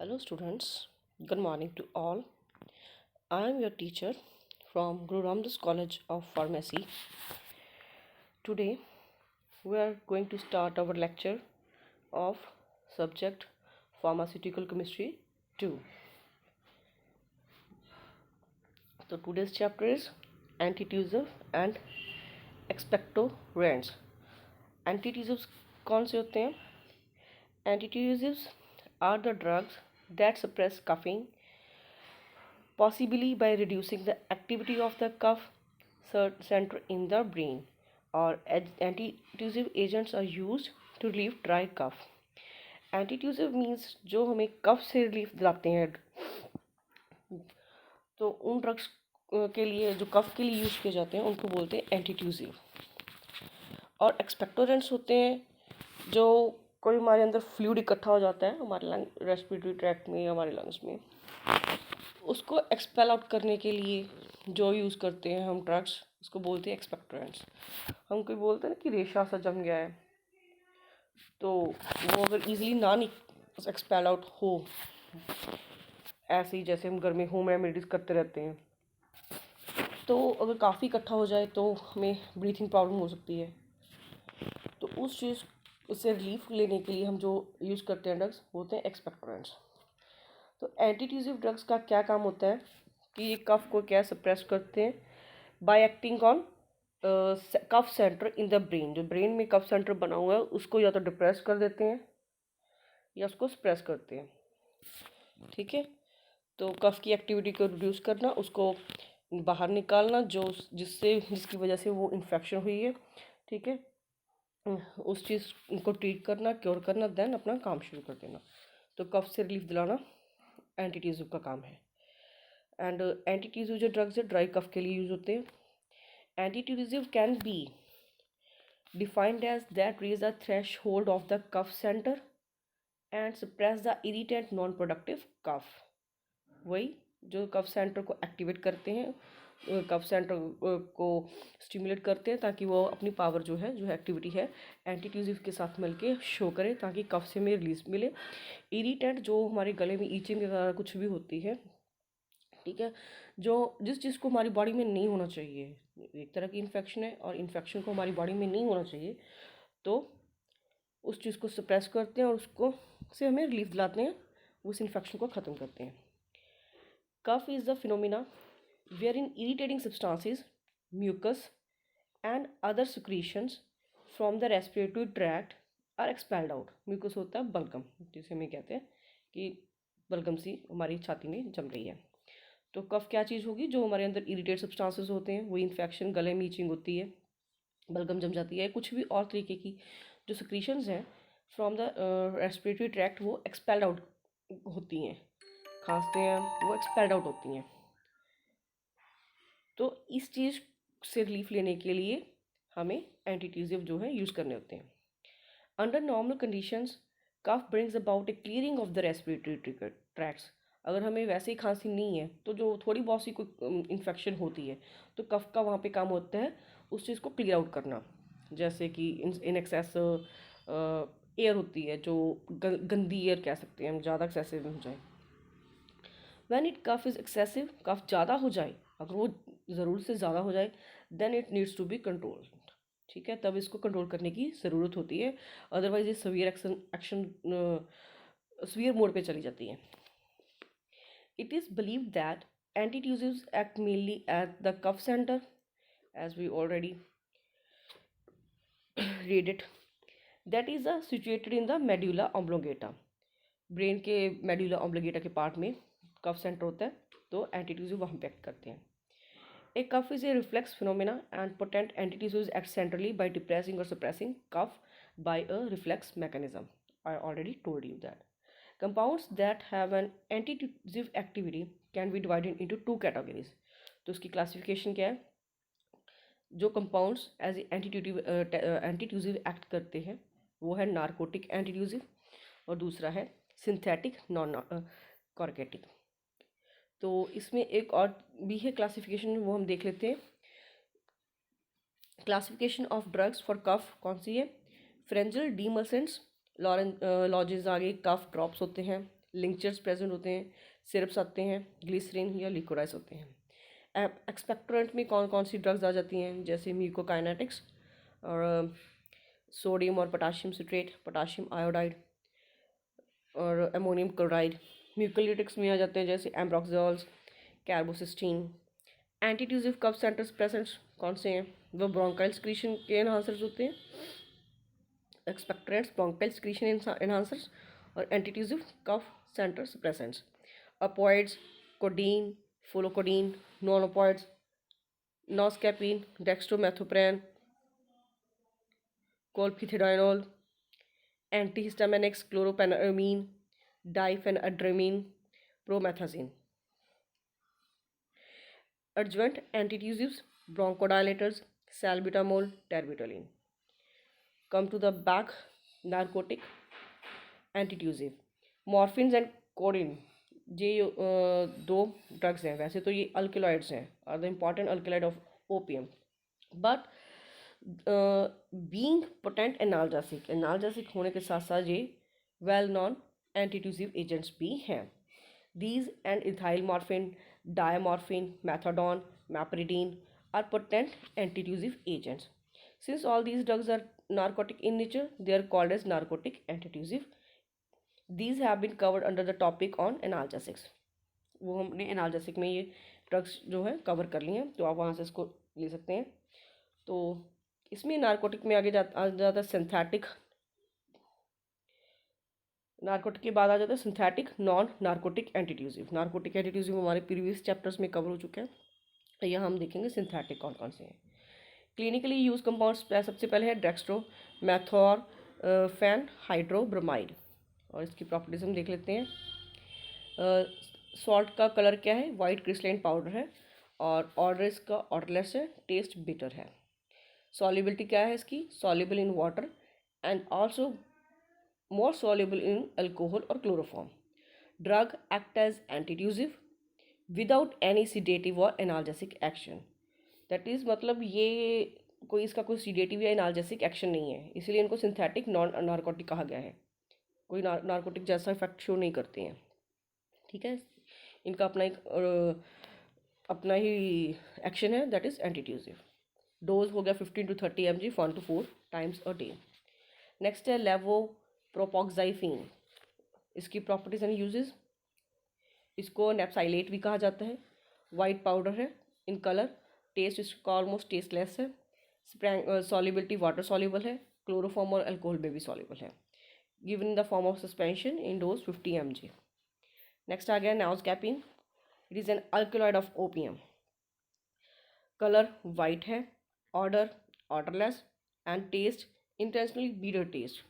Hello students, good morning to all. I am your teacher from Guru Ramdas College of Pharmacy. Today we are going to start our lecture of subject Pharmaceutical Chemistry 2. So today's chapter is antitussive and expectorants. Antitussives कौन से होते हैं? Antitussives are the drugs that suppress coughing, possibly by reducing the activity of the cough center in the brain, or antitussive agents are used to relieve dry cough. Antitussive means जो हमें कफ से relief दिलाते हैं, तो उन drugs के लिए जो कफ के लिए यूज़ किए जाते हैं उनको बोलते हैं एंटीट्यूसिव। और एक्सपेक्टोरेंट्स होते हैं जो कोई हमारे अंदर फ्लूइड इकट्ठा हो जाता है हमारे लंग रेस्पिरेटरी ट्रैक्ट में, हमारे लंग्स में, उसको एक्सपेल आउट करने के लिए जो यूज़ करते हैं हम ड्रग्स, उसको बोलते हैं एक्सपेक्टोरेंट्स। हम कोई बोलते हैं ना कि रेशा सा जम गया है, तो वो अगर इजीली ना एक्सपेल आउट हो, ऐसे ही जैसे हम घर में होम रेमेडीज़ करते रहते हैं, तो अगर काफ़ी इकट्ठा हो जाए तो हमें ब्रीथिंग प्रॉब्लम हो सकती है। तो उस चीज़ उससे रिलीफ लेने के लिए हम जो यूज़ करते हैं ड्रग्स होते हैं एक्सपेक्टोरेंट्स। तो एंटीट्यूसिव ड्रग्स का क्या काम होता है कि ये कफ को क्या सप्रेस करते हैं by acting on cough centre in the brain. जो ब्रेन में कफ सेंटर बना हुआ है उसको या तो डिप्रेस कर देते हैं या उसको सप्रेस करते हैं। ठीक है, तो कफ की एक्टिविटी को रिड्यूस करना, उसको बाहर निकालना जो जिसकी वजह से वो इन्फेक्शन हुई है। ठीक है, उस चीज़ को ट्रीट करना, क्योर करना, देन अपना काम शुरू कर देना। तो कफ से रिलीफ दिलाना एंटीट्यूसिव का काम है। एंड एंटीट्यूसिव जो ड्रग्स है ड्राई कफ के लिए यूज़ होते हैं। Antitussive can be defined as that raise the threshold of the cough centre and suppress the irritant non productive cough. वही जो कफ सेंटर को एक्टिवेट करते हैं, कफ सेंटर को स्टिमुलेट करते हैं ताकि वो अपनी पावर जो है, जो एक्टिविटी है, एंटीट्यूसिव के साथ मिलके शो करे ताकि कफ से हमें रिलीज मिले। इरिटेंट जो हमारे गले में ईचिंग वगैरह कुछ भी होती है, ठीक है, जो जिस चीज़ को हमारी बॉडी में नहीं होना चाहिए, एक तरह की इन्फेक्शन है और इन्फेक्शन को हमारी बॉडी में नहीं होना चाहिए, तो उस चीज़ को सप्रेस करते हैं और उसको से हमें रिलीफ दिलाते हैं, उस इन्फेक्शन को ख़त्म करते हैं। Cough is the phenomena wherein irritating substances, mucus and other secretions from the respiratory tract are expelled out. mucus होता है बलगम, जिसे हम कहते हैं कि बलगम सी हमारी छाती में जम रही है। तो कफ क्या चीज़ होगी? जो हमारे अंदर इरिटेट सब्सटेंसेस होते हैं, वो इन्फेक्शन, गले में ईचिंग होती है, बलगम जम जाती है, कुछ भी और तरीके की जो सिक्रीशंस हैं फ्रॉम द रेस्पिरेटरी ट्रैक्ट वो एक्सपेल्ड आउट होती हैं, खांसते हैं वो एक्सपेल्ड आउट होती हैं। तो इस चीज़ से रिलीफ लेने के लिए हमें एंटीट्यूसिव जो है यूज़ करने होते हैं। Under normal conditions cough brings about a clearing of the respiratory tracts. अगर हमें वैसे ही खांसी नहीं है, तो जो थोड़ी बहुत सी कोई इन्फेक्शन होती है, तो कफ का वहाँ पे काम होता है उस चीज़ को क्लियर आउट करना। जैसे कि इन एक्सेस एयर होती है, जो गंदी एयर कह सकते हैं हम, ज़्यादा एक्सेसिव हो जाए। When it cough is excessive, cough ज़्यादा हो जाए, अगर वो ज़रूरत से ज़्यादा हो जाए, then it needs to be control. ठीक है, तब इसको कंट्रोल करने की ज़रूरत होती है, अदरवाइज ये सवियर एक्शन सवियर मोड पे चली जाती है। It is believe that antitussives act mainly at the cough centre, as we already read it, that is situated in the medulla oblongata। Brain के मेडुला ऑब्लिगेटा के part में cough centre होता है, तो एंटीट्यूसिव वहाँ पे एक्ट करते हैं। A cough is a reflex phenomena and potent antitussives act centrally by depressing or suppressing cough by a reflex mechanism. I already told you that. Compounds that have an antitussive activity can be divided into two categories. तो उसकी classification क्या है? जो compounds as antitussive act करते हैं वो है narcotic antitussive, और दूसरा है सिंथेटिक नॉन कॉर्केटिक। तो इसमें एक और भी है क्लासिफिकेशन, वो हम देख लेते हैं। Classification of drugs for cough कौन सी है? फ्रेंजल डीमल्सेंट्स लॉजेज, आगे कफ ड्रॉप्स होते हैं, लिंक्चर्स प्रेजेंट होते हैं, सिरप्स आते हैं, ग्लिसरीन या लिक्विडाइज होते हैं। एक्सपेक्टोरेंट में कौन कौन सी ड्रग्स आ जाती हैं, जैसे म्यूकोकाइनेटिक्स और सोडियम और पोटाशियम सिट्रेट, पोटाशियम आयोडाइड और अमोनियम क्लोराइड। म्यूकोलिटिक्स में आ जाते हैं जैसे एम्ब्रोक्सोल्स, carbocisteine. Antitussive cough centre suppressants कौन से हैं, वो ब्रोंकाइल स्क्रीशन के एनहांसर्स होते हैं। एक्सपेक्टोरेंट्स ब्रोंकाइल स्क्रीशन एनहांसर्स और antitussive cough centre suppressants. Opioids codeine, pholcodine, non opioids noscapine, dextromethorphan, chlophedianol, antihistaminics chlorpheniramine, diphenhydramine, promethazine. Adjuvant antitussives, bronchodilators, salbutamol, terbutaline. Come to the back, narcotic antitussive. Morphines and codeine. ये दो drugs हैं, वैसे तो ये alkaloids हैं, are the important alkaloid of opium, but being potent analgesic होने के साथ साथ ये वेल नॉन एंटीट्यूसिव एजेंट्स भी हैं। These and ethyl morphine, diamorphine, methadone, meperidine are potent antitussive agents. Since all these drugs are narcotic in nature, they are called as narcotic antitussive. These have been covered under the topic on analgesics. वो हमने analgesic में ये drugs जो है cover कर लिए हैं, तो आप वहाँ से इसको ले सकते हैं। तो इसमें नार्कोटिक में आगे जाता है सिंथेटिक। नार्कोटिक के बाद आ जाता है synthetic non narcotic antitussive. Narcotic antitussive हमारे प्रीवियस चैप्टर्स में कवर हो चुके हैं, तो यहाँ हम देखेंगे सिंथेटिक कौन कौन से हैं। क्लिनिकली यूज कंपाउंड्स सबसे पहले है डेक्स्ट्रो मैथोर फैन हाइड्रोब्रोमाइड, और इसकी प्रॉपर्टीज हम देख लेते हैं। सॉल्ट का कलर क्या है, वाइट क्रिस्टलाइन पाउडर है, और ऑर्डर इसका ऑर्डरलेस है, टेस्ट बिटर है। सॉल्युबिलिटी क्या है इसकी, soluble in water and also more soluble in alcohol or chloroform. Drug act as antitussive without any sedative or analgesic action. That is मतलब ये कोई इसका कोई सीडेटिव या एनाल्जेसिक एक्शन नहीं है, इसलिए इनको सिंथेटिक नॉन नार्कोटिक कहा गया है। कोई नार्कोटिक जैसा इफेक्ट शो नहीं करते हैं, ठीक है। इनका अपना ही एक्शन है, दैट इज एंटीट्यूसिव। डोज हो गया 15 to 30 mg 1 to 4 times a day। Next है लेवो प्रोपोक्साइफिन। इसकी प्रॉपर्टीज एंड यूजेस, इसको नेप्साइलेट भी कहा जाता है। वाइट पाउडर है इन कलर, टेस्ट इसका ऑलमोस्ट टेस्टलेस है। सॉल्युबिलिटी वाटर सॉल्युबल है, क्लोरोफॉर्म और अल्कोहल में भी सॉल्युबल है। Given in the form of suspension in dose 50 mg। Next आ गया noscapine. It is an alkaloid of opium. Colour white है, odourless and taste intentionally bitter taste.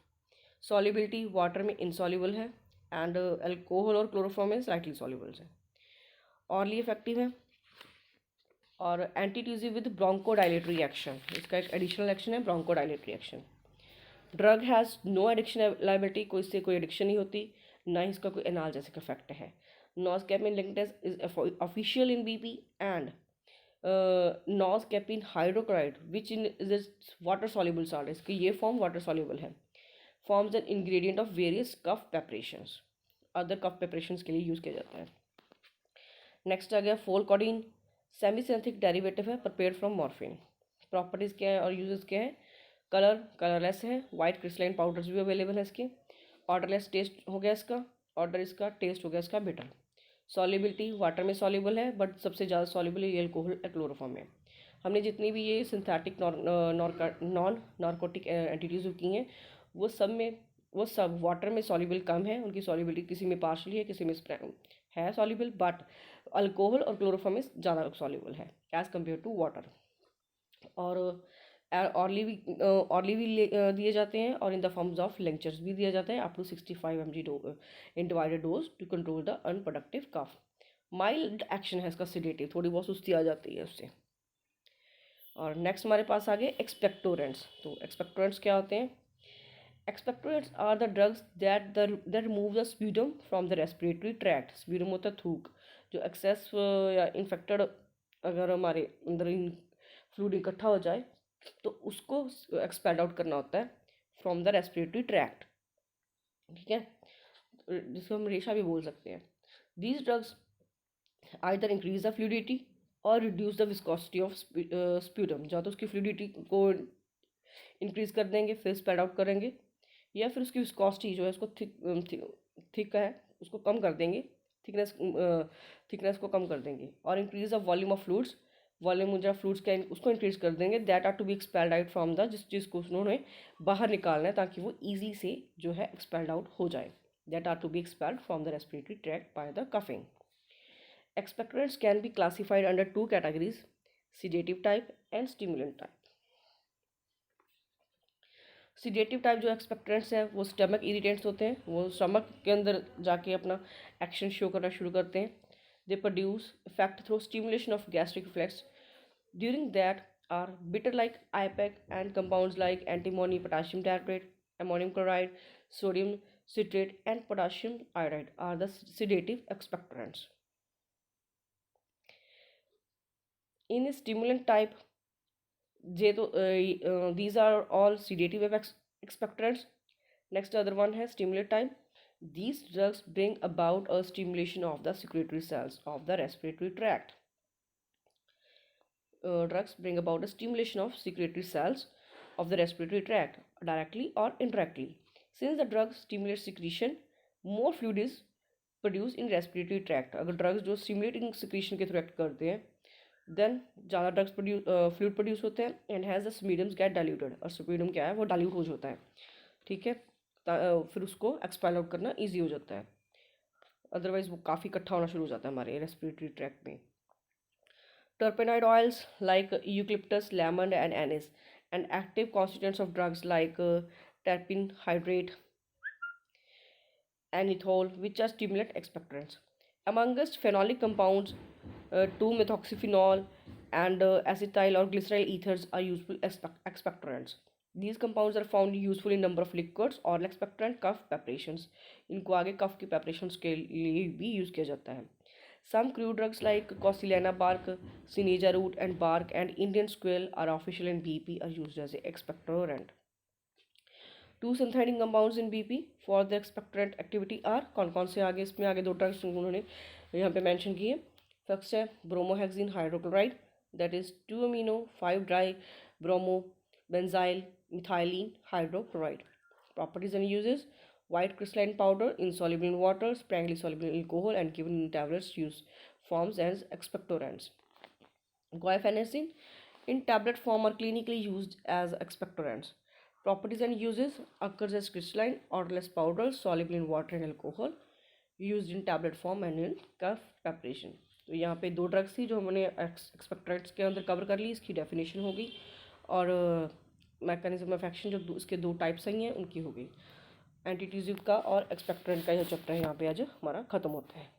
Solubility water में insoluble है and alcohol और chloroform में slightly soluble है। Orally effective है और एंटीट्यूसिव विद ब्रोंकोडाइलेटरी एक्शन। इसका एक एडिशनल एक्शन है bronchodilatory action. Drug has no addiction liability, कोई इससे कोई एडिक्शन नहीं होती, ना ही इसका कोई एनाल्जेसिक इफेक्ट है। Noscapine linctus is official in BP and noscapine hydrochloride which in is water soluble salt. इसकी ये फॉर्म वाटर सॉल्युबल है। Forms an ingredient of various cough preparations, other cough preparations के लिए यूज़ किया जाता है। Next आ गया फोलकोडीन। सेमी सिंथेटिक डेरिवेटिव है प्रिपेयर्ड फ्रॉम मॉर्फिन। प्रॉपर्टीज़ क्या है और यूजेस क्या है, कलरलेस है, वाइट क्रिस्टलाइन पाउडर्स भी अवेलेबल है इसके। ऑर्डरलेस टेस्ट हो गया इसका, ऑर्डर इसका टेस्ट हो गया इसका बिटर। सॉल्युबिलिटी वाटर में सॉल्युबल है, बट सबसे ज़्यादा सॉल्युबल ये अल्कोहल क्लोरोफॉर्म में। हमने जितनी भी ये सिंथेटिक नॉन नार्कोटिक एंटीट्यूसिव की हैं, वो सब वाटर में सॉल्युबल कम है, उनकी सॉल्युबिलिटी किसी में पार्शली है, किसी में है सॉल्युबल, बट अल्कोहल और क्लोरोफॉर्म में ज़्यादा सॉल्युबल है एज़ कम्पेयर टू वाटर। और ऑरली भी दिए जाते हैं, और in the forms of lectures भी दिया जाता है up to 65 mg in divided dose to control the unproductive cough. Mild action है इसका सिडेटिव, थोड़ी बहुत सुस्ती आ जाती है उससे। और नेक्स्ट हमारे पास आ गए एक्सपेक्टोरेंट्स। तो एक्सपेक्टोरेंट्स क्या होते हैं, expectorants are the drugs that remove the sputum from the respiratory tract. Sputum होता है थूक, जो एक्सेस या इन्फेक्टेड अगर हमारे अंदर फ्लूइड इकट्ठा हो जाए तो उसको एक्सपेल आउट करना होता है फ्रॉम द रेस्पिरेटरी ट्रैक्ट, ठीक है। जिसको हम रेशा भी बोल सकते हैं। These drugs either increase the fluidity और reduce the viscosity of sputum, या तो उसकी फ्लूइडिटी को इंक्रीज कर देंगे फिर स्प्रेड आउट करेंगे, या फिर उसकी विस्कोसिटी जो है उसको थिक है उसको कम कर देंगे, थिकनेस को कम कर देंगे। और increase the volume of fluids, volume जो फ्लूइड्स का उसको इंक्रीज कर देंगे। That are to be expelled out from the, जिस चीज़ को उन्होंने बाहर निकालना है ताकि वो ईजी से जो है एक्सपेल्ड आउट हो जाए। That are to be expelled from the respiratory tract by the coughing. Expectorants can be classified under two categories: sedative type and stimulant type. Sedative type जो एक्सपेक्टेंट्स हैं वो स्टमक इरिटेंट्स होते हैं, वो स्टमक के अंदर जाके अपना एक्शन शो करना शुरू करते हैं। They produce effect through stimulation of gastric reflex. During that are bitter like ipecac and compounds like antimony potassium tablet, ammonium chloride, sodium citrate and potassium iodide are the sedative expectorants. In stimulant type, these are all sedative expectorants. Next other one है stimulant type. These drugs bring about a stimulation of the secretory cells of the respiratory tract. Drugs bring about a stimulation of secretory cells of the respiratory tract directly or indirectly. Since the drug stimulates secretion, more fluid is produced in respiratory tract. अगर drugs जो stimulating secretion के through act करते हैं then ज़्यादा drugs fluid produce होते हैं and has the sputums get diluted, और sputum क्या है वो डाइल्यूट हो जाता है, ठीक है। फिर उसको एक्सपेल आउट करना इजी हो जाता है, अदरवाइज वो काफ़ी इकट्ठा होना शुरू हो जाता है हमारे रेस्पिरेटरी ट्रैक्ट में। Terpenoid oils like eucalyptus, lemon and anise, and active constituents of drugs like terpin hydrate, anethole, which are stimulant expectorants. Amongst phenolic compounds, 2-methoxyphenol and acetyl or glyceryl ethers are useful expectorants. These compounds are found useful in number of liquids or expectorant cough preparations. इनको आगे कफ की preparations के लिए भी use किया जाता है। Some crude drugs like Cosilana bark, Sineja root and bark and Indian squirrel are official in BP are used as a expectorant. Two synthetic compounds in BP for the expectorant activity are, कौन कौन से आगे इसमें आगे दो drugs उन्होंने यहाँ पे मेंशन किए। फर्स्ट है bromhexine hydrochloride, that is 2 amino 5 die bromo benzyl methylene hydrochloride. Properties and uses: white crystalline powder insoluble in water, sparingly soluble in alcohol and given in tablets use forms as expectorants. Guaifenesin in tablet form are clinically used as expectorants. Properties and uses: occurs as crystalline odorless powder soluble in water and alcohol, used in tablet form and in cough preparation. तो यहाँ पे दो drugs थी जो हमने एक्सपेक्टरेंट्स के अंदर cover कर ली, इसकी डेफिनेशन हो गई, और मैकेनिज्म ऑफ एक्शन जो इसके दो टाइप्स ही हैं उनकी हो गई। एंटीट्यूजिव का और एक्सपेक्टरेंट का यह चैप्टर यहाँ पे आज हमारा ख़त्म होता है।